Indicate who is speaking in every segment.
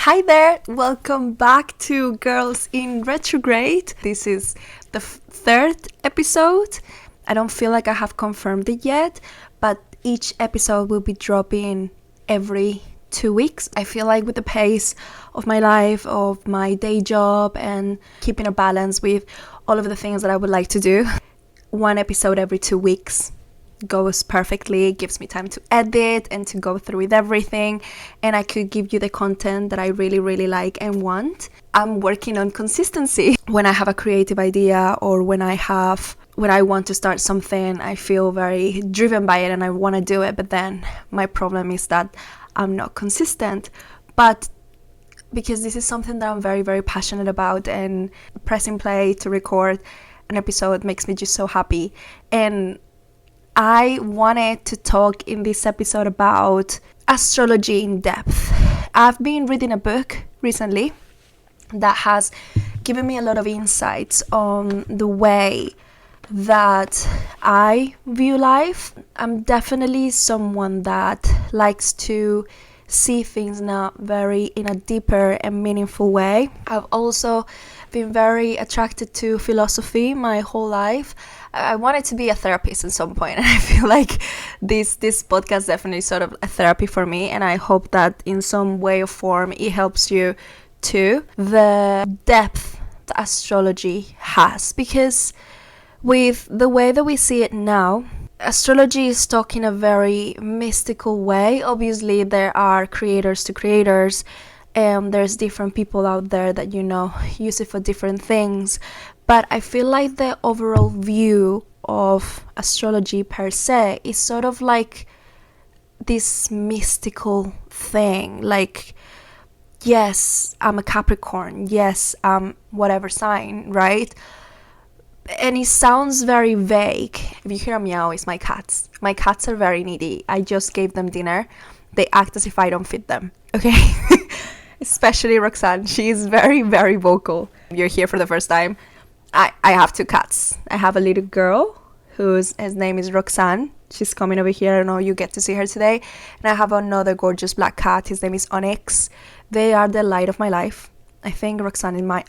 Speaker 1: Hi there, welcome back to Girls in Retrograde. This is the third episode. I don't feel like I have confirmed it yet, but each episode will be dropping every 2 weeks. I feel like with the pace of my life, of my day job, and keeping a balance with all of the things that I would like to do, one episode every 2 weeks goes perfectly. It gives me time to edit and to go through with everything, and I could give you the content that I really like and want. I'm working on consistency. When I have a creative idea or when I want to start something, I feel very driven by it and I want to do it, but then my problem is that I'm not consistent. But because this is something that I'm very passionate about, and pressing play to record an episode makes me just so happy. And I wanted to talk in this episode about astrology in depth. I've been reading a book recently that has given me a lot of insights on the way that I view life. I'm definitely someone that likes to see things in a deeper and meaningful way. I've also been very attracted to philosophy my whole life. I wanted to be a therapist at some point, and I feel like this podcast definitely sort of a therapy for me, and I hope that in some way or form it helps you too. The depth that astrology has, because with the way that we see it now, astrology is talk in a very mystical way. Obviously, there are creators to creators, and there's different people out there that, use it for different things. But I feel like the overall view of astrology per se is sort of like this mystical thing. Like, yes, I'm a Capricorn. Yes, I'm whatever sign, right? And it sounds very vague. If you hear a meow, it's my cats. My cats are very needy. I just gave them dinner. They act as if I don't feed them, okay? Especially Roxanne. She is very vocal. If you're here for the first time, I have 2 cats. I have a little girl his name is Roxanne. She's coming over here. I don't know, you get to see her today. And I have another gorgeous black cat. His name is Onyx. They are the light of my life. I think Roxanne might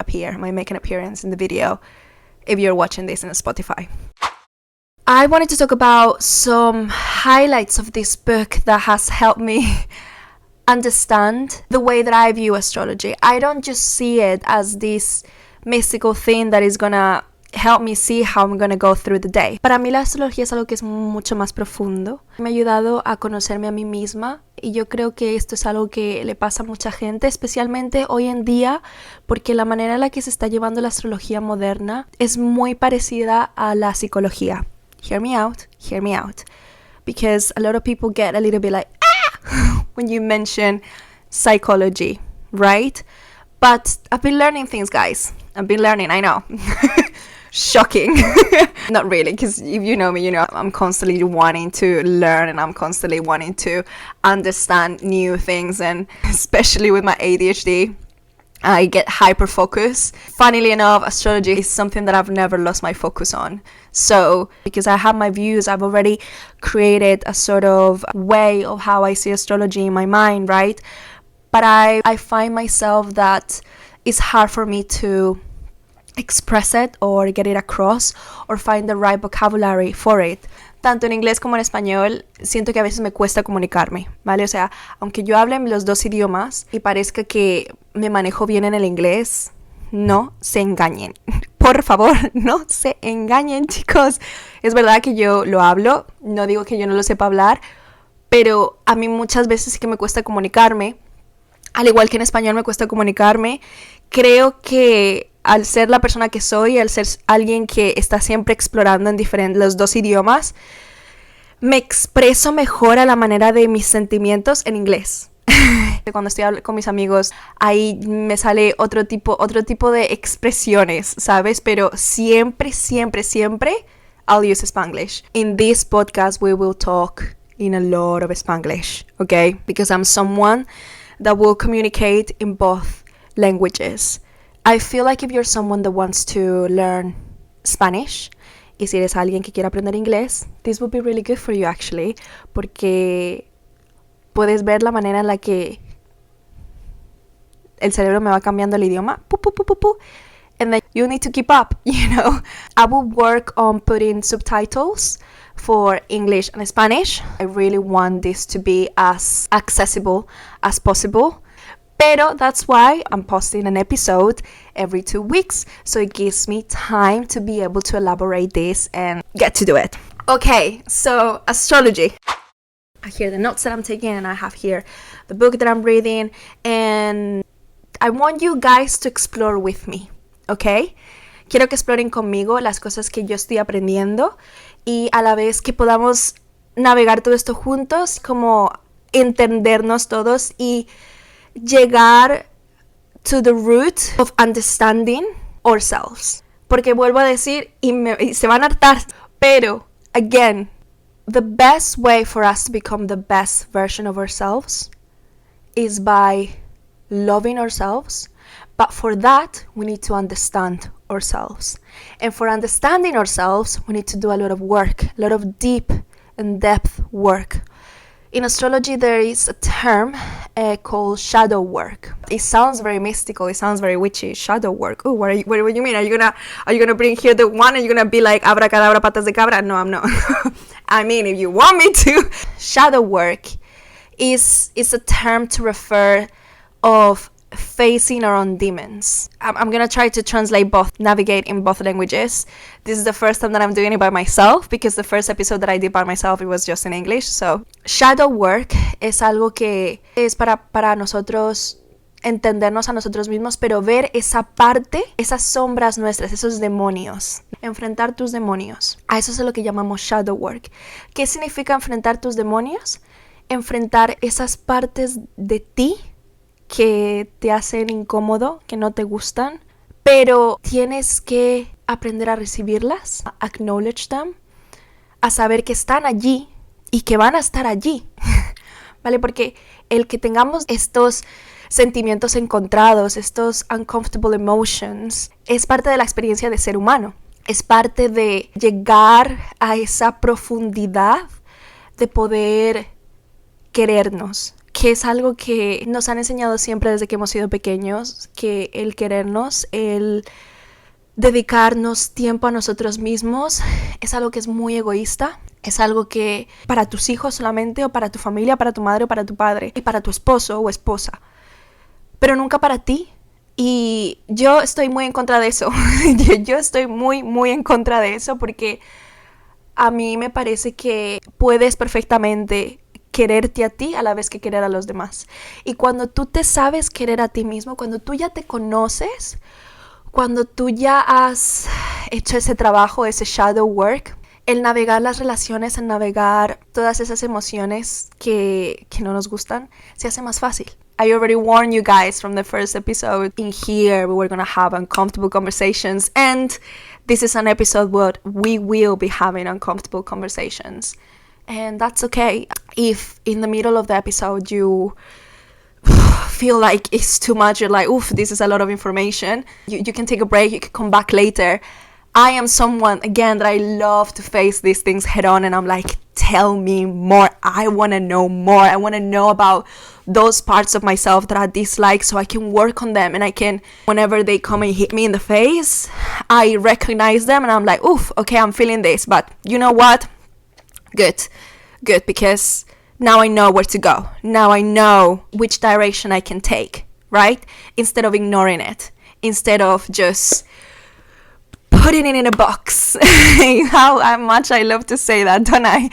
Speaker 1: make an appearance in the video if you're watching this on Spotify. I wanted to talk about some highlights of this book that has helped me understand the way that I view astrology. I don't just see it as this mystical thing that is gonna help me see how I'm gonna go through the day. Para mí la astrología es algo que es mucho más profundo. Me ha ayudado a conocerme a mí misma, y yo creo que esto es algo que le pasa a mucha gente, especialmente hoy en día, porque la manera en la que se está llevando la astrología moderna es muy parecida a la psicología. Hear me out. Because a lot of people get a little bit like, when you mention psychology, right? But I've been learning things, guys. I know. Shocking. Not really, because if you know me, I'm constantly wanting to learn, and I'm constantly wanting to understand new things, and especially with my ADHD, I get hyper focused. Funnily enough, astrology is something that I've never lost my focus on. So, because I have my views, I've already created a sort of way of how I see astrology in my mind, right? But I find myself that it's hard for me to express it or get it across or find the right vocabulary for it. Tanto en inglés como en español, siento que a veces me cuesta comunicarme, ¿vale? O sea, aunque yo hable los 2 idiomas y parezca que me manejo bien en el inglés, no se engañen. Por favor, no se engañen, chicos. Es verdad que yo lo hablo, no digo que yo no lo sepa hablar, pero a mí muchas veces sí que me cuesta comunicarme. Al igual que en español me cuesta comunicarme. Creo que al ser la persona que soy, al ser alguien que está siempre explorando en los 2 idiomas, me expreso mejor a la manera de mis sentimientos en inglés. Cuando estoy hablando con mis amigos, ahí me sale otro tipo de expresiones, ¿sabes? Pero siempre I'll use Spanglish. In this podcast, we will talk in a lot of Spanglish, okay? Because I'm someone that will communicate in both languages. I feel like if you're someone that wants to learn Spanish, y si eres alguien que quiere aprender inglés, this would be really good for you actually, porque puedes ver la manera en la que el cerebro me va cambiando el idioma. Pu, pu, pu, pu, pu. And then you need to keep up, you know. I will work on putting subtitles for English and Spanish. I really want this to be as accessible as possible. Pero that's why I'm posting an episode every 2 weeks. So it gives me time to be able to elaborate this and get to do it. Okay, so astrology. I hear the notes that I'm taking, and I have here the book that I'm reading. And I want you guys to explore with me. ¿Ok? Quiero que exploren conmigo las cosas que yo estoy aprendiendo y a la vez que podamos navegar todo esto juntos, como entendernos todos y llegar to the root of understanding ourselves. Porque vuelvo a decir, y se van a hartar, pero, again, the best way for us to become the best version of ourselves is by loving ourselves. But for that, we need to understand ourselves. And for understanding ourselves, we need to do a lot of work, a lot of deep and depth work. In astrology, there is a term called shadow work. It sounds very mystical. It sounds very witchy. Shadow work. Oh, what do you mean? Are you gonna bring here the one and you're gonna be like abracadabra patas de cabra? No, I'm not. I mean, if you want me to. Shadow work is a term to refer of facing our own demons. I'm gonna try to translate both, navigate in both languages. This is the first time that I'm doing it by myself, because the first episode that I did by myself, it was just in English. So, shadow work es algo que es para nosotros entendernos a nosotros mismos, pero ver esa parte, esas sombras nuestras, esos demonios. Enfrentar tus demonios. A eso es lo que llamamos shadow work. ¿Qué significa enfrentar tus demonios? Enfrentar esas partes de ti que te hacen incómodo, que no te gustan, pero tienes que aprender a recibirlas, a acknowledge them, a saber que están allí y que van a estar allí, ¿vale? Porque el que tengamos estos sentimientos encontrados, estos uncomfortable emotions, es parte de la experiencia de ser humano, es parte de llegar a esa profundidad de poder querernos, que es algo que nos han enseñado siempre desde que hemos sido pequeños, que el querernos, el dedicarnos tiempo a nosotros mismos es algo que es muy egoísta, es algo que para tus hijos solamente, o para tu familia, para tu madre o para tu padre, y para tu esposo o esposa, pero nunca para ti. Y yo estoy muy en contra de eso. Yo estoy muy en contra de eso, porque a mí me parece que puedes perfectamente quererte a ti a la vez que querer a los demás. Y cuando tú te sabes querer a ti mismo, cuando tú ya te conoces, cuando tú ya has hecho ese trabajo, ese shadow work, el navegar las relaciones, el navegar todas esas emociones que no nos gustan, se hace más fácil. I already warned you guys from the first episode. In here, we were going to have uncomfortable conversations, and this is an episode where we will be having uncomfortable conversations. And that's okay. If in the middle of the episode you feel like it's too much, you're like, oof, this is a lot of information, you can take a break, you can come back later. I am someone, again, that I love to face these things head on, and I'm like, tell me more. I want to know more. I want to know about those parts of myself that I dislike, so I can work on them, and I can, whenever they come and hit me in the face, I recognize them and I'm like, oof, okay, I'm feeling this, but you know what? Good, because now I know where to go. Now I know which direction I can take, right? Instead of ignoring it, instead of just putting it in a box. How much I love to say that, don't I?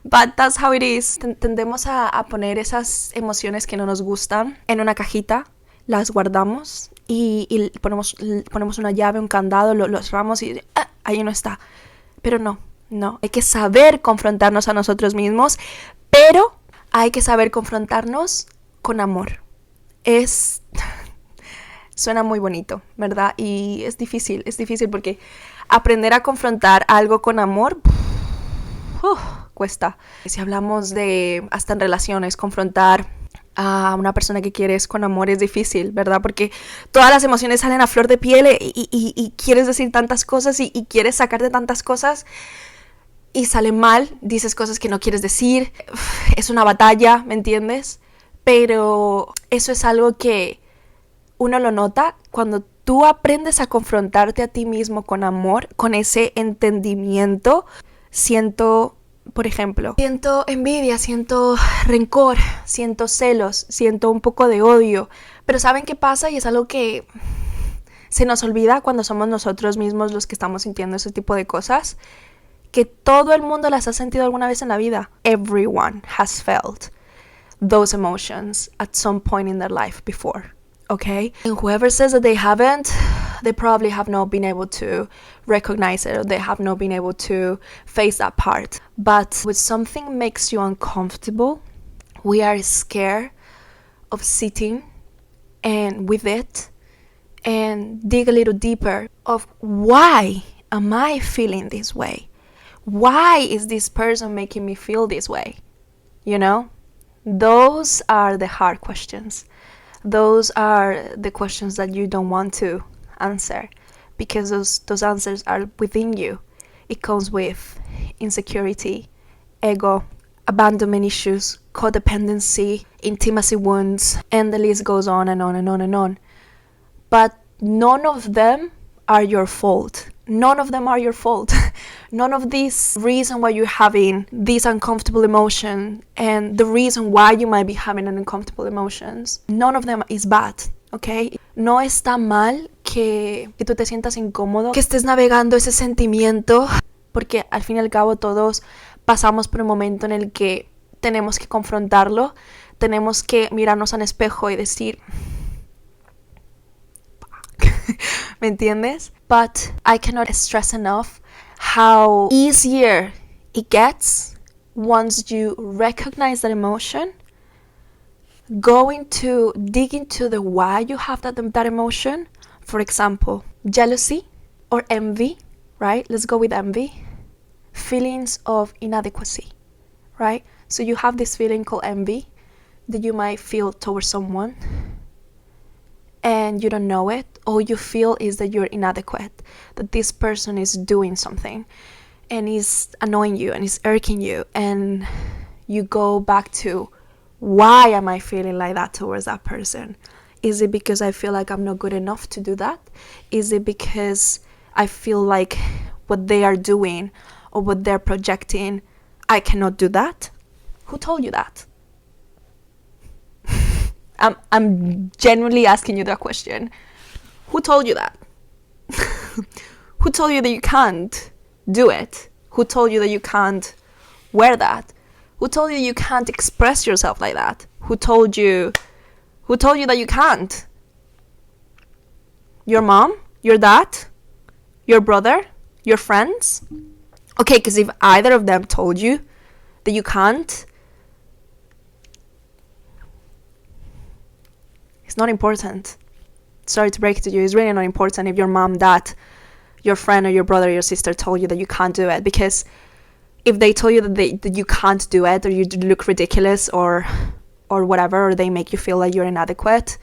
Speaker 1: But that's how it is. Tendemos a poner esas emociones que no nos gustan en una cajita, las guardamos y ponemos una llave, un candado, lo cerramos y ahí no está. Pero no, hay que saber confrontarnos a nosotros mismos, pero hay que saber confrontarnos con amor. Suena muy bonito, ¿verdad? Y es difícil porque aprender a confrontar algo con amor cuesta. Si hablamos de, hasta en relaciones, confrontar a una persona que quieres con amor es difícil, ¿verdad? Porque todas las emociones salen a flor de piel y quieres decir tantas cosas y quieres sacarte tantas cosas y sale mal, dices cosas que no quieres decir. Es una batalla, ¿me entiendes? Pero eso es algo que uno lo nota cuando tú aprendes a confrontarte a ti mismo con amor, con ese entendimiento. Siento, por ejemplo, siento envidia, siento rencor, siento celos, siento un poco de odio. Pero ¿saben qué pasa? Y es algo que se nos olvida cuando somos nosotros mismos los que estamos sintiendo ese tipo de cosas, que todo el mundo las ha sentido alguna vez en la vida. Everyone has felt those emotions at some point in their life before, okay? And whoever says that they haven't, they probably have not been able to recognize it, or they have not been able to face that part. But when something makes you uncomfortable, we are scared of sitting and with it and dig a little deeper of why am I feeling this way? Why is this person making me feel this way? You know? Those are the hard questions. Those are the questions that you don't want to answer, because those answers are within you. It comes with insecurity, ego, abandonment issues, codependency, intimacy wounds, and the list goes on and on and on and on. But none of them are your fault. None of them are your fault. None of this reason why you're having this uncomfortable emotion and the reason why you might be having an uncomfortable emotions, none of them is bad, okay? No está mal que tú te sientas incómodo, que estés navegando ese sentimiento, porque al fin y al cabo todos pasamos por un momento en el que tenemos que confrontarlo, tenemos que mirarnos al espejo y decir... ¿Me entiendes? But I cannot stress enough how easier it gets once you recognize that emotion, going to dig into the why you have that emotion. For example, jealousy or envy, right? Let's go with envy. Feelings of inadequacy, right? So you have this feeling called envy that you might feel towards someone, and you don't know it. All you feel is that you're inadequate, that this person is doing something and is annoying you and is irking you, and you go back to, why am I feeling like that towards that person? Is it because I feel like I'm not good enough to do that? Is it because I feel like what they are doing or what they're projecting, I cannot do that? Who told you that? I'm genuinely asking you that question. Who told you that? Who told you that you can't do it? Who told you that you can't wear that? Who told you you can't express yourself like that? Who told you that you can't? Your mom? Your dad? Your brother? Your friends? Okay, because if either of them told you that you can't, it's not important. Sorry to break it to you, it's really not important if your mom, dad, your friend or your brother or your sister told you that you can't do it. Because if they told you that you can't do it, or you look ridiculous or whatever, or they make you feel like you're inadequate,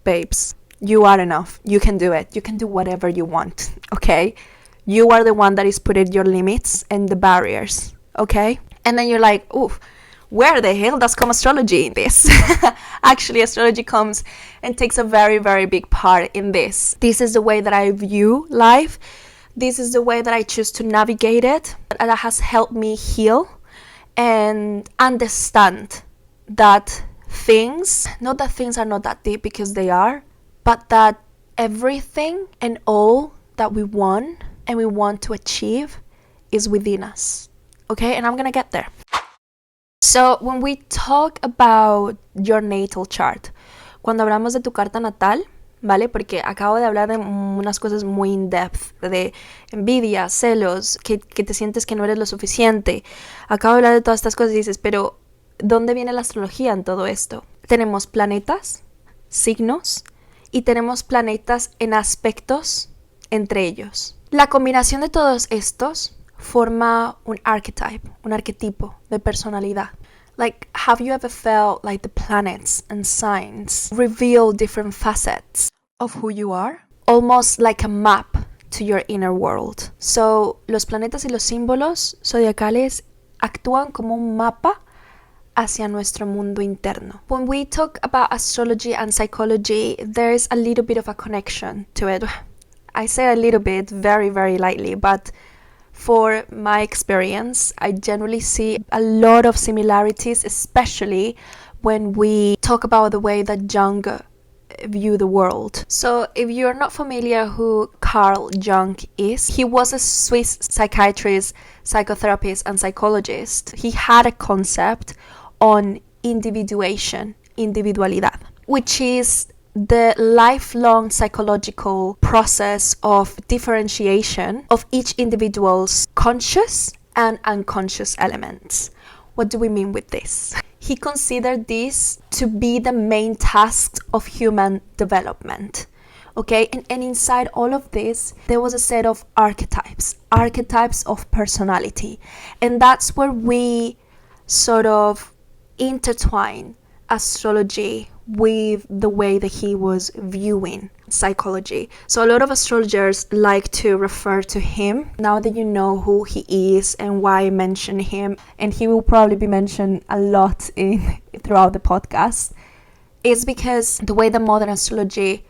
Speaker 1: babes, you are enough. You can do it. You can do whatever you want, okay? You are the one that is putting your limits and the barriers, okay? And then you're like, ooh, where the hell does come astrology in this? Actually, astrology comes and takes a very, very big part in this. This is the way that I view life. This is the way that I choose to navigate it. And that has helped me heal and understand that not that things are not that deep, because they are, but that everything and all that we want and we want to achieve is within us. Okay, and I'm gonna get there. So when we talk about your natal chart, cuando hablamos de tu carta natal, ¿vale? Porque acabo de hablar de unas cosas muy in-depth, de envidia, celos, que te sientes que no eres lo suficiente. Acabo de hablar de todas estas cosas y dices, pero ¿dónde viene la astrología en todo esto? Tenemos planetas, signos, y tenemos planetas en aspectos entre ellos. La combinación de todos estos forma un archetype, un arquetipo de personalidad. Like, have you ever felt like the planets and signs reveal different facets of who you are? Almost like a map to your inner world. So, los planetas y los símbolos zodiacales actúan como un mapa hacia nuestro mundo interno. When we talk about astrology and psychology, there's a little bit of a connection to it. I say a little bit, very, very lightly, but for my experience, I generally see a lot of similarities, especially when we talk about the way that Jung view the world. So if you're not familiar who Carl Jung is, he was a Swiss psychiatrist, psychotherapist, and psychologist. He had a concept on individuation, individualidad, which is the lifelong psychological process of differentiation of each individual's conscious and unconscious elements. What do we mean with this? He considered this to be the main task of human development. Okay, and inside all of this, there was a set of archetypes of personality. And that's where we sort of intertwine astrology with the way that he was viewing psychology. So a lot of astrologers like to refer to him. Now that you know who he is and why I mention him, and he will probably be mentioned a lot throughout the podcast, is because the way the modern astrology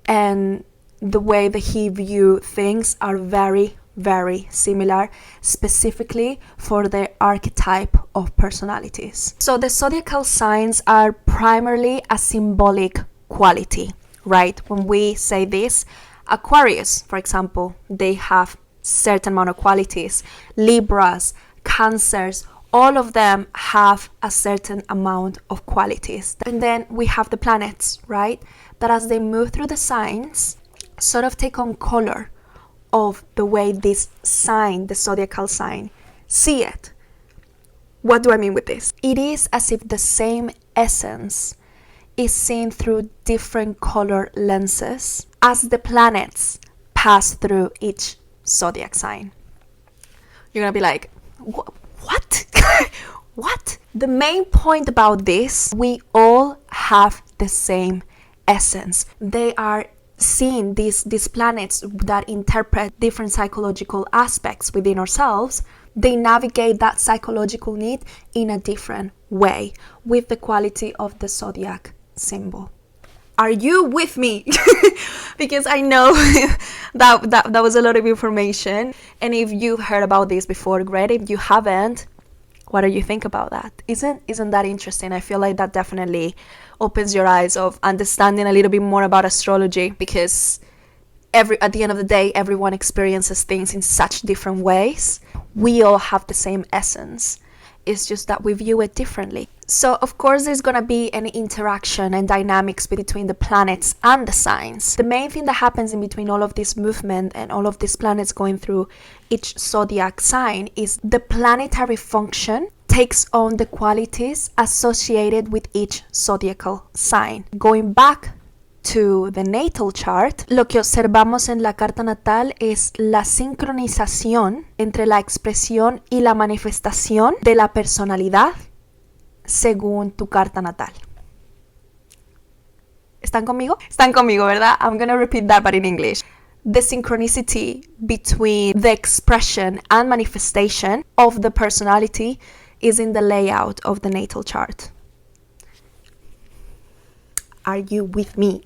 Speaker 1: and the way that he view things are very, very similar, specifically for the archetype of personalities. So the zodiacal signs are primarily a symbolic quality, right? When we say this, Aquarius, for example, they have certain amount of qualities. Libras, Cancers, all of them have a certain amount of qualities. And then we have the planets, right? That as they move through the signs, sort of take on color of the way this sign, the zodiacal sign, see it. What do I mean with this? It is as if the same essence is seen through different color lenses as the planets pass through each zodiac sign. You're gonna be like, what? What? The main point about this, we all have the same essence. They are seeing these planets that interpret different psychological aspects within ourselves. They navigate that psychological need in a different way with the quality of the zodiac symbol. Are you with me? Because I know that was a lot of information, and if you've heard about this before, great. If you haven't, what do you think about that? Isn't that interesting? I feel like that definitely opens your eyes of understanding a little bit more about astrology, because at the end of the day, everyone experiences things in such different ways. We all have the same essence. It's just that we view it differently. So of course there's gonna be an interaction and dynamics between the planets and the signs. The main thing that happens in between all of this movement and all of these planets going through each zodiac sign is the planetary function takes on the qualities associated with each zodiacal sign. Going back to the natal chart, lo que observamos en la carta natal es la sincronización entre la expresión y la manifestación de la personalidad según tu carta natal. ¿Están conmigo? Están conmigo, ¿verdad? I'm gonna repeat that, but in English. The synchronicity between the expression and manifestation of the personality is in the layout of the natal chart. Are you with me?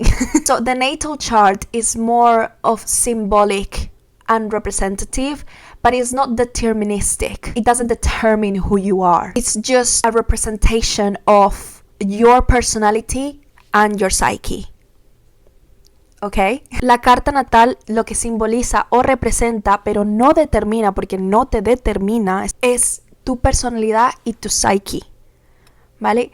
Speaker 1: So the natal chart is more of symbolic and representative, but it's not deterministic. It doesn't determine who you are. It's just a representation of your personality and your psyche. ¿Ok? La carta natal lo que simboliza o representa, pero no determina, porque no te determina, es tu personalidad y tu psyche. ¿Vale?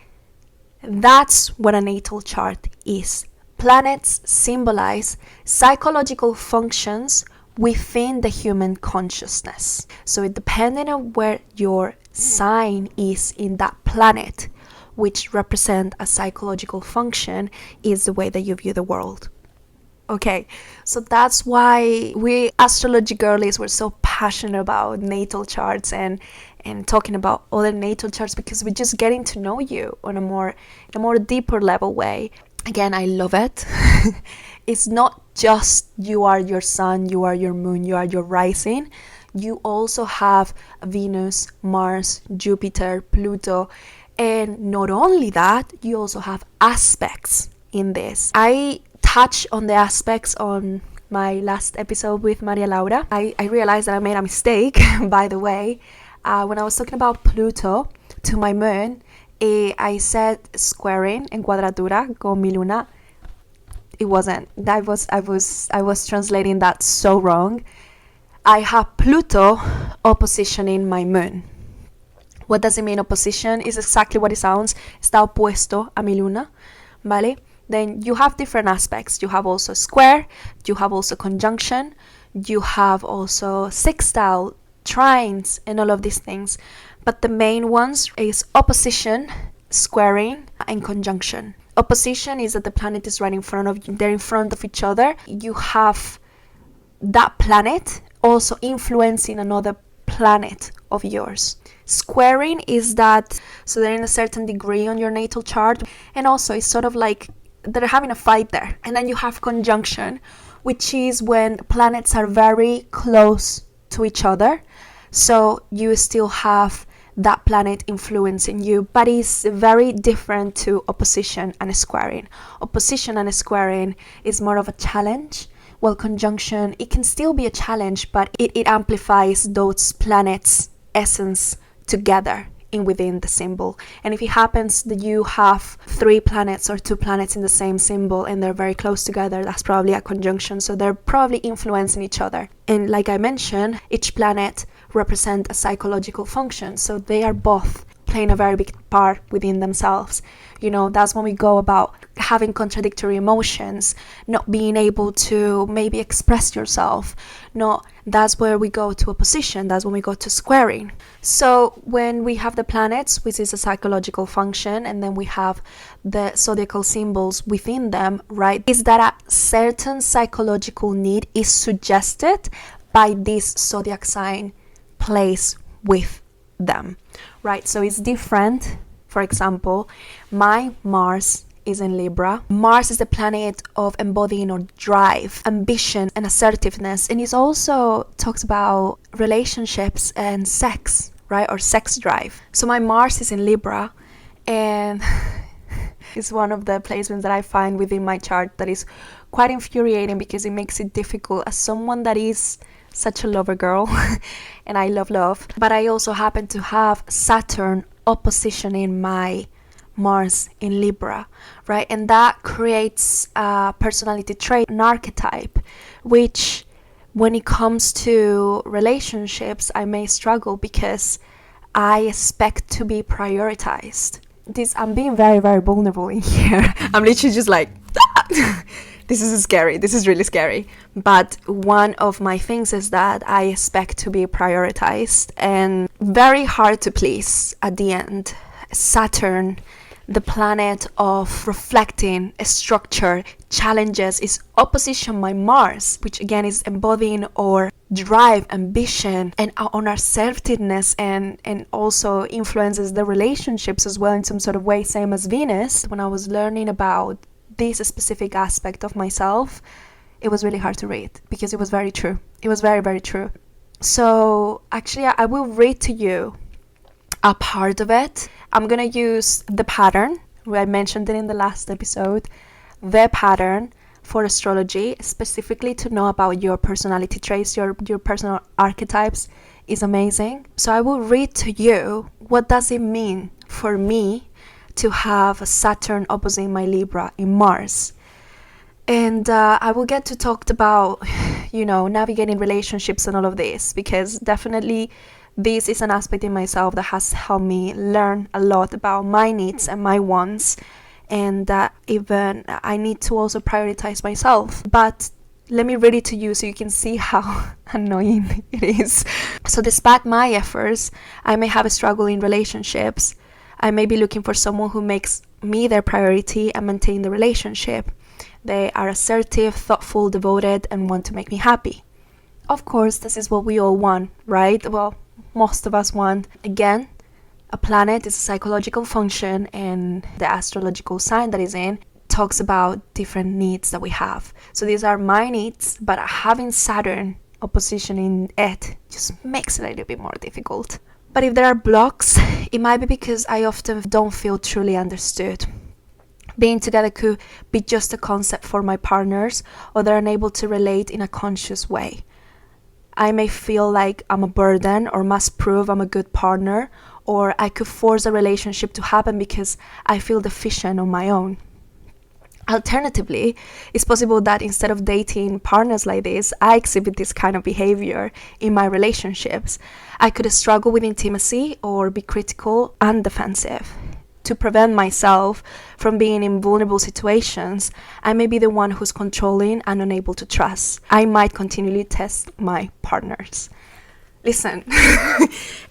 Speaker 1: That's what a natal chart is. Planets symbolize psychological functions within the human consciousness. So depending on where your sign is in that planet, which represent a psychological function, is the way that you view the world. Okay, so that's why we astrology girlies were so passionate about natal charts and talking about other natal charts, because we're just getting to know you on a more deeper level way. Again, I love it. It's not just you are your sun, you are your moon, you are your rising. You also have Venus, Mars, Jupiter, Pluto, And not only that, you also have aspects in this. I touched on the aspects on my last episode with Maria Laura. I realized that I made a mistake, by the way. When I was talking about Pluto to my moon, I said squaring en cuadratura con mi luna. It wasn't. I was translating that so wrong. I have Pluto oppositioning my moon. What does it mean, opposition? Is exactly what it sounds. Está opuesto a mi luna, ¿vale? Then you have different aspects. You have also square, you have also conjunction, you have also sextile, trines, and all of these things. But the main ones is opposition, squaring, and conjunction. Opposition is that the planet is right in front of you. They're in front of each other. You have that planet also influencing another planet of yours. Squaring is that, so they're in a certain degree on your natal chart, and also it's sort of like they're having a fight there. And then you have conjunction, which is when planets are very close to each other, so you still have that planet influencing you, but it's very different to opposition and squaring. Opposition and squaring is more of a challenge, while conjunction, it can still be a challenge, but it amplifies those planets' essence together in within the symbol. And if it happens that you have 3 planets or 2 planets in the same symbol and they're very close together, that's probably a conjunction, so they're probably influencing each other. And like I mentioned, each planet represents a psychological function, so they are both playing a very big part within themselves. You know, that's when we go about having contradictory emotions, not being able to maybe express yourself. No, that's where we go to opposition. That's when we go to squaring. So when we have the planets, which is a psychological function, and then we have the zodiacal symbols within them, right, is that a certain psychological need is suggested by this zodiac sign placed with them, right? So it's different. For example, my Mars is in Libra. Mars is the planet of embodying or drive, ambition, and assertiveness. And it also talks about relationships and sex, right? Or sex drive. So my Mars is in Libra, and it's one of the placements that I find within my chart that is quite infuriating because it makes it difficult as someone that is such a lover girl and I love, but I also happen to have Saturn oppositioning my Mars in Libra, right? And that creates a personality trait, an archetype, which when it comes to relationships, I may struggle because I expect to be prioritized. I'm being very, very vulnerable in here. I'm literally just like, this is scary. This is really scary. But one of my things is that I expect to be prioritized and very hard to please at the end. Saturn, the planet of reflecting, structure, challenges, is opposition my Mars, which again is embodying or drive, ambition, and on assertiveness, and also influences the relationships as well in some sort of way, same as Venus. When I was learning about this specific aspect of myself, it was really hard to read because it was very true. It was very, very true. So actually I will read to you a part of it. I'm gonna use the pattern. I mentioned it in the last episode. The pattern for astrology, specifically to know about your personality traits, your personal archetypes, is amazing. So I will read to you what does it mean for me to have a Saturn opposite my Libra in Mars. And I will get to talk about, navigating relationships and all of this, because definitely this is an aspect in myself that has helped me learn a lot about my needs and my wants, and even I need to also prioritize myself. But let me read it to you so you can see how annoying it is. So despite my efforts, I may have a struggle in relationships. I may be looking for someone who makes me their priority and maintain the relationship. They are assertive, thoughtful, devoted, and want to make me happy. Of course, this is what we all want, right? Well, most of us want. Again, a planet is a psychological function, and the astrological sign that is in talks about different needs that we have. So these are my needs, but having Saturn opposition in it just makes it a little bit more difficult. But if there are blocks, it might be because I often don't feel truly understood. Being together could be just a concept for my partners, or they're unable to relate in a conscious way. I may feel like I'm a burden or must prove I'm a good partner, or I could force a relationship to happen because I feel deficient on my own. Alternatively, it's possible that instead of dating partners like this, I exhibit this kind of behavior in my relationships. I could struggle with intimacy or be critical and defensive. To prevent myself from being in vulnerable situations, I may be the one who's controlling and unable to trust. I might continually test my partners. Listen,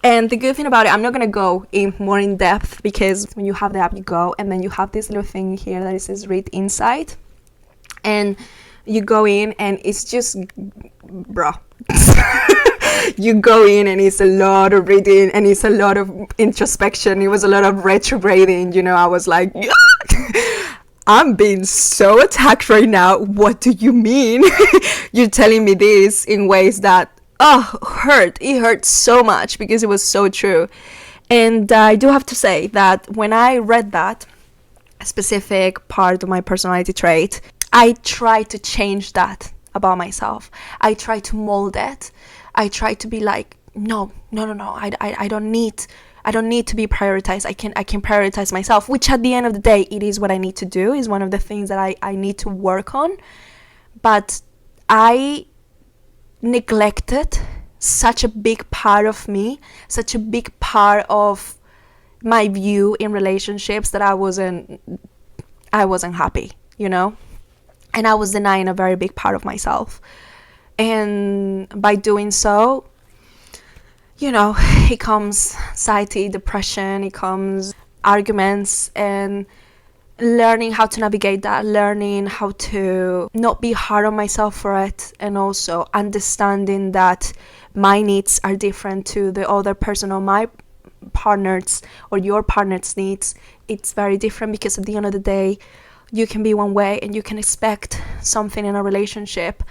Speaker 1: and the good thing about it, I'm not going to go in more in depth, because when you have the app, you go, and then you have this little thing here that it says read insight, and you go in, and it's just, bro. You go in and it's a lot of reading and it's a lot of introspection. It was a lot of retrograding, you know. I was like, I'm being so attacked right now. What do you mean? You're telling me this in ways that hurt. It hurt so much because it was so true. And I do have to say that when I read that specific part of my personality trait, I tried to change that about myself. I tried to mold it. I tried to be like, no. I don't need to be prioritized. I can prioritize myself, which at the end of the day, it is what I need to do. Is one of the things that I need to work on. But I neglected such a big part of me, such a big part of my view in relationships, that I wasn't happy, you know, and I was denying a very big part of myself. And by doing so, you know, it comes anxiety, depression, it comes arguments, and learning how to navigate that, learning how to not be hard on myself for it, and also understanding that my needs are different to the other person or my partner's or your partner's needs. It's very different, because at the end of the day, you can be one way and you can expect something in a relationship,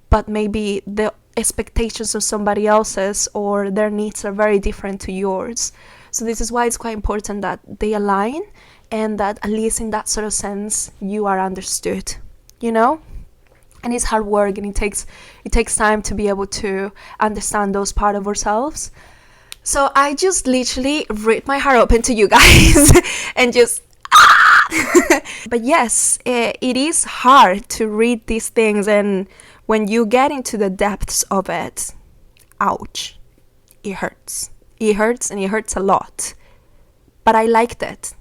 Speaker 1: but maybe the expectations of somebody else's or their needs are very different to yours. So this is why it's quite important that they align, and that at least in that sort of sense you are understood, you know. And it's hard work, and it takes time to be able to understand those parts of ourselves. So I just literally ripped my heart open to you guys and just but yes, it is hard to read these things, and when you get into the depths of it, ouch, it hurts. It hurts, and it hurts a lot. But I liked it.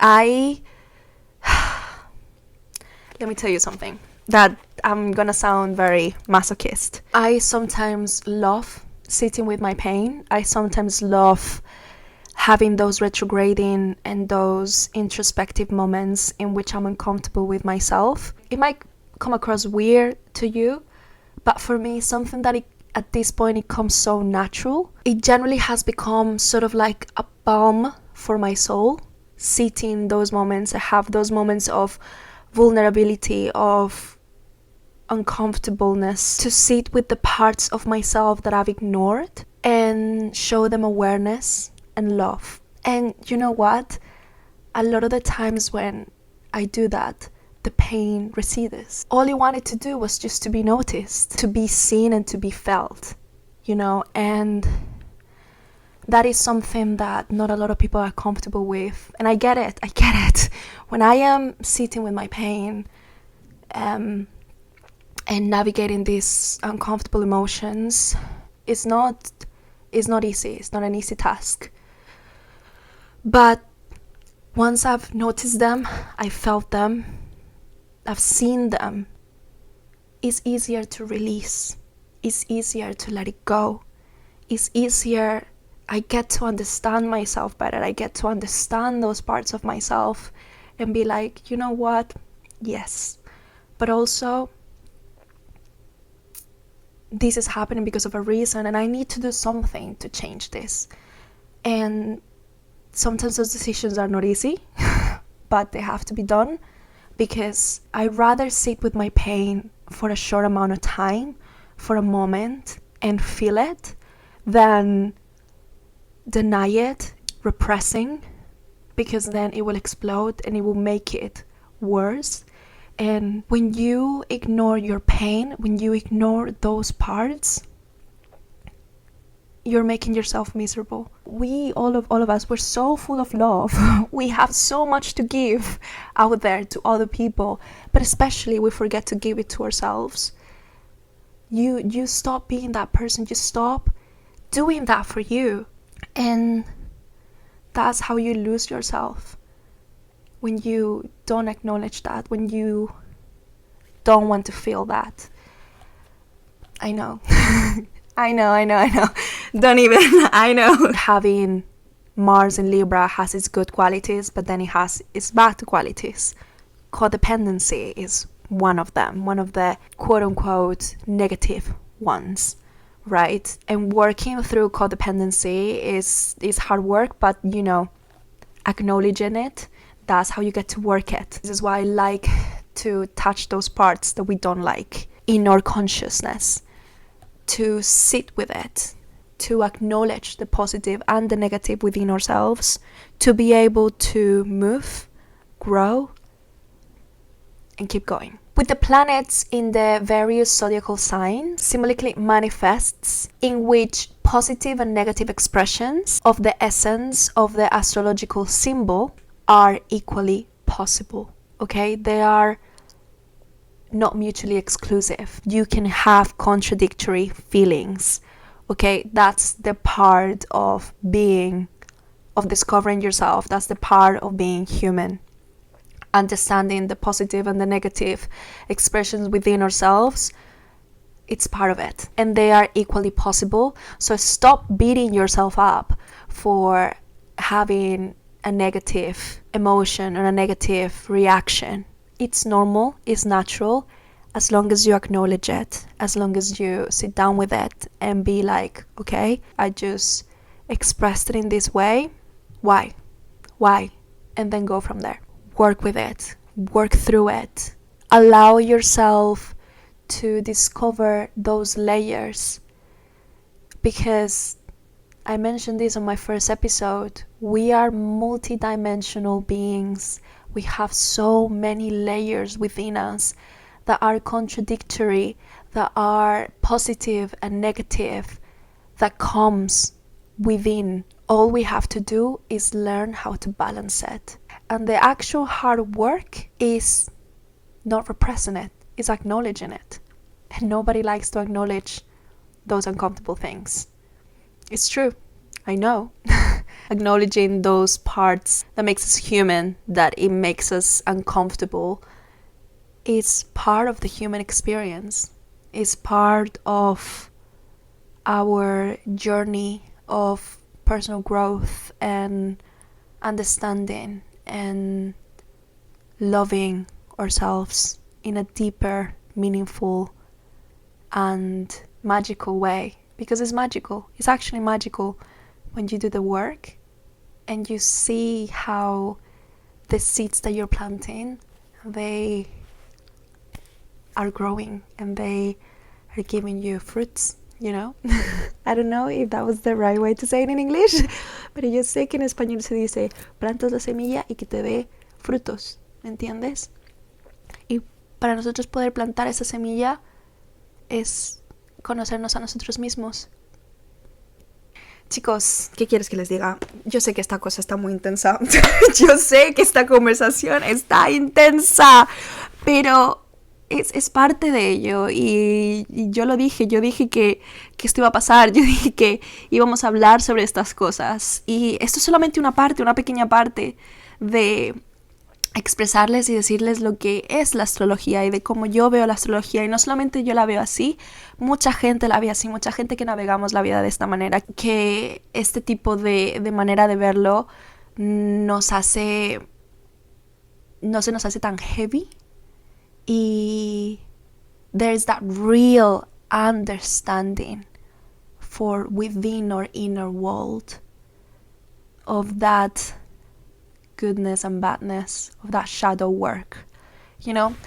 Speaker 1: Let me tell you something that I'm gonna sound very masochist. I sometimes love sitting with my pain. I sometimes love having those retrograding and those introspective moments in which I'm uncomfortable with myself. It might come across weird to you, but for me, something that at this point it comes so natural. It generally has become sort of like a balm for my soul. Sitting those moments, I have those moments of vulnerability, of uncomfortableness, to sit with the parts of myself that I've ignored and show them awareness and love. And you know what? A lot of the times when I do that, the pain recedes. All you wanted to do was just to be noticed, to be seen, and to be felt, you know. And that is something that not a lot of people are comfortable with. And I get it. When I am sitting with my pain and navigating these uncomfortable emotions, it's not easy. It's not an easy task. But once I've noticed them, I felt them, I've seen them, it's easier to release. It's easier to let it go. It's easier. I get to understand myself better. I get to understand those parts of myself and be like, you know what? Yes. But also, this is happening because of a reason, and I need to do something to change this. And sometimes those decisions are not easy, but they have to be done, because I'd rather sit with my pain for a short amount of time, for a moment, and feel it, than deny it, repressing, because then it will explode and it will make it worse. And when you ignore your pain, when you ignore those parts, you're making yourself miserable. We, all of us, we're so full of love. We have so much to give out there to other people, but especially we forget to give it to ourselves. You stop being that person. You stop doing that for you, and that's how you lose yourself. When you don't acknowledge that, when you don't want to feel that. I know. I know. Don't even, I know. Having Mars in Libra has its good qualities, but then it has its bad qualities. Codependency is one of them, one of the quote-unquote negative ones, right? And working through codependency is hard work, but acknowledging it, that's how you get to work it. This is why I like to touch those parts that we don't like in our consciousness, to sit with it, to acknowledge the positive and the negative within ourselves, to be able to move, grow, and keep going. With the planets in the various zodiacal signs symbolically manifests in which positive and negative expressions of the essence of the astrological symbol are equally possible. Okay, they are not mutually exclusive. You can have contradictory feelings. Okay, that's the part of discovering yourself. That's the part of being human. Understanding the positive and the negative expressions within ourselves, it's part of it. And they are equally possible. So stop beating yourself up for having a negative emotion or a negative reaction. It's normal, it's natural, as long as you acknowledge it, as long as you sit down with it and be like, okay, I just expressed it in this way. Why? And then go from there. Work with it, work through it. Allow yourself to discover those layers, because I mentioned this on my first episode. We are multidimensional beings. We have so many layers within us that are contradictory, that are positive and negative, that comes within. All we have to do is learn how to balance it. And the actual hard work is not repressing it, it's acknowledging it. And nobody likes to acknowledge those uncomfortable things. It's true, I know. Acknowledging those parts that makes us human, that it makes us uncomfortable, is part of the human experience. It's part of our journey of personal growth and understanding and loving ourselves in a deeper, meaningful, and magical way. Because it's magical. It's actually magical when you do the work and you see how the seeds that you're planting, they are growing and they are giving you fruits, I don't know if that was the right way to say it in English, pero yo sé que en español se dice plantas la semilla y que te dé frutos, ¿me entiendes? Y para nosotros poder plantar esa semilla es conocernos a nosotros mismos. Chicos, ¿qué quieres que les diga? Yo sé que esta cosa está muy intensa. Yo sé que esta conversación está intensa, pero es parte de ello. Y yo dije que esto iba a pasar. Yo dije que íbamos a hablar sobre estas cosas. Y esto es solamente una pequeña parte de expresarles y decirles lo que es la astrología y de cómo yo veo la astrología. Y no solamente yo la veo así, mucha gente la ve así, mucha gente que navegamos la vida de esta manera, que este tipo de manera de verlo no se nos hace tan heavy, y there's that real understanding for within our inner world of that goodness and badness, of that shadow work.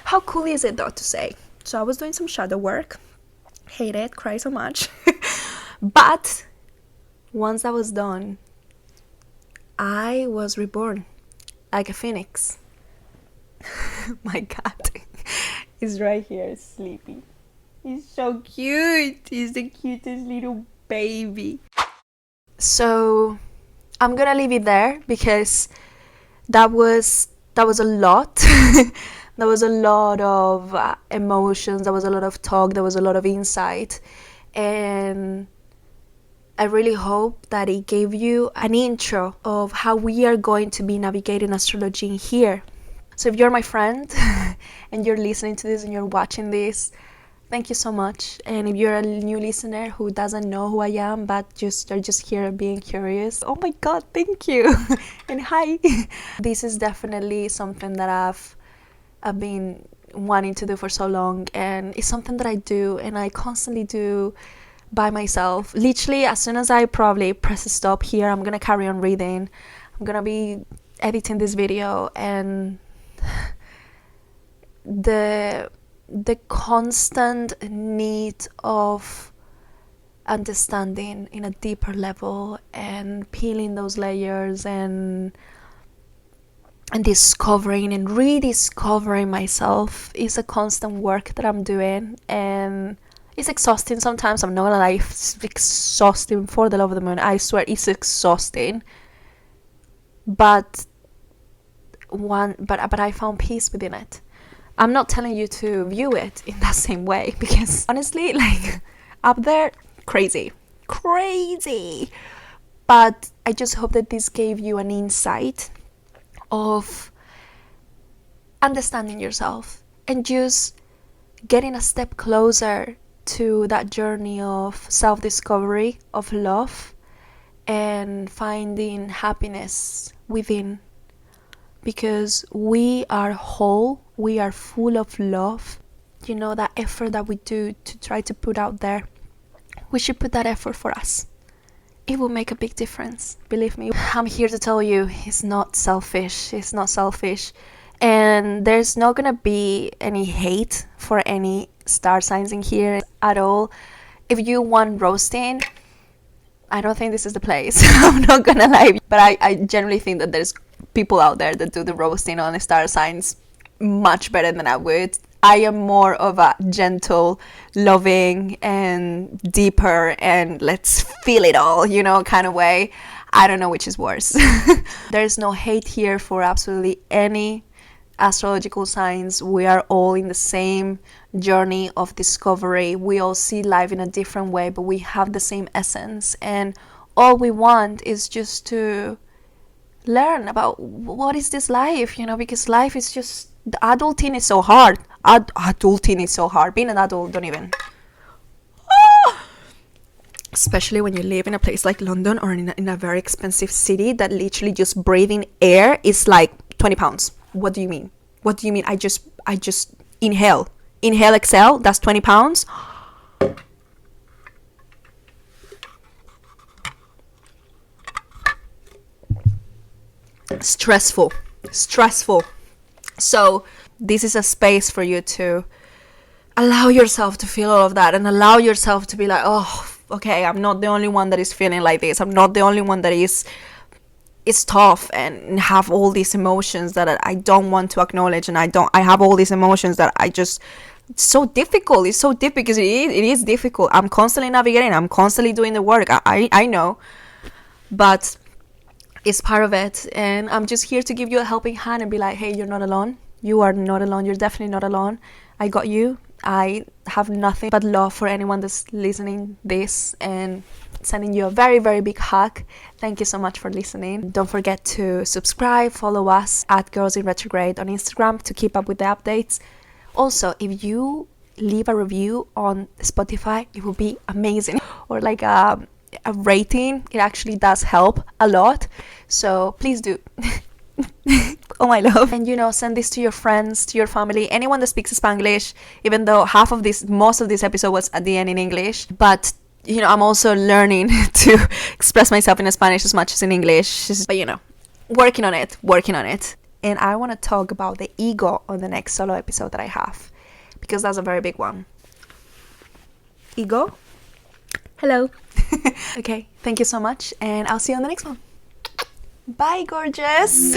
Speaker 1: How cool is it though to say? So I was doing some shadow work, hate it, cry so much. But once that was done, I was reborn like a phoenix. My cat is right here sleeping. He's so cute. He's the cutest little baby. So I'm gonna leave it there because that was a lot. There was a lot of emotions. There was a lot of talk. There was a lot of insight, and I really hope that it gave you an intro of how we are going to be navigating astrology in here. So if you're my friend and you're listening to this and you're watching this, thank you so much. And if you're a new listener who doesn't know who I am but you're just here being curious, oh my god, thank you. And hi. This is definitely something that I've been wanting to do for so long, and it's something that I do and I constantly do by myself. Literally, as soon as I probably press stop here, I'm gonna carry on reading. I'm gonna be editing this video, and the constant need of understanding in a deeper level and peeling those layers and discovering and rediscovering myself is a constant work that I'm doing, and it's exhausting sometimes. I'm not gonna lie, it's exhausting. For the love of the moon, I swear it's exhausting, but I found peace within it. I'm not telling you to view it in that same way, because honestly, like, up there, crazy, but I just hope that this gave you an insight of understanding yourself and just getting a step closer to that journey of self-discovery, of love, and finding happiness within. Because we are whole, we are full of love. You know, that effort that we do to try to put out there, we should put that effort for us. It will make a big difference, believe me. I'm here to tell you, it's not selfish. And there's not gonna be any hate for any star signs in here at all. If you want roasting, I don't think this is the place. I'm not gonna lie, but I generally think that there's people out there that do the roasting on the star signs much better than I would. I am more of a gentle, loving, and deeper, and let's feel it all, you know, kind of way. I don't know which is worse. There's no hate here for absolutely any astrological signs. We are all in the same journey of discovery. We all see life in a different way, but we have the same essence, and all we want is just to learn about what is this life, you know, because life is just, the adulting is so hard. Adulting is so hard. Being an adult, don't even. Especially when you live in a place like London or in a very expensive city that literally just breathing air is like 20 pounds. What do you mean? I just inhale, exhale, that's 20 pounds. Stressful. So this is a space for you to allow yourself to feel all of that, and allow yourself to be like, oh, okay, I'm not the only one that is feeling like this. I'm not the only one that is tough and have all these emotions that I don't want to acknowledge, and I have all these emotions that it's so difficult. It's so difficult because it is difficult. I'm constantly navigating. I'm constantly doing the work. I know, but it's part of it, and I'm just here to give you a helping hand and be like, hey, you're not alone. You are not alone. You're definitely not alone. I got you. I have nothing but love for anyone that's listening this, and sending you a very, very big hug. Thank you so much for listening. Don't forget to subscribe, follow us at Girls in Retrograde on Instagram to keep up with the updates. Also, if you leave a review on Spotify, it will be amazing. Or like a rating, it actually does help a lot. So please do. Oh my love. And you know, send this to your friends, to your family, anyone that speaks Spanglish, even though most of this episode was at the end in English. But you know, I'm also learning to express myself in Spanish as much as in English. But you know, working on it. And I want to talk about the ego on the next solo episode that I have, because that's a very big one. Ego? Hello. Okay, thank you so much, and I'll see you on the next one. Bye, gorgeous!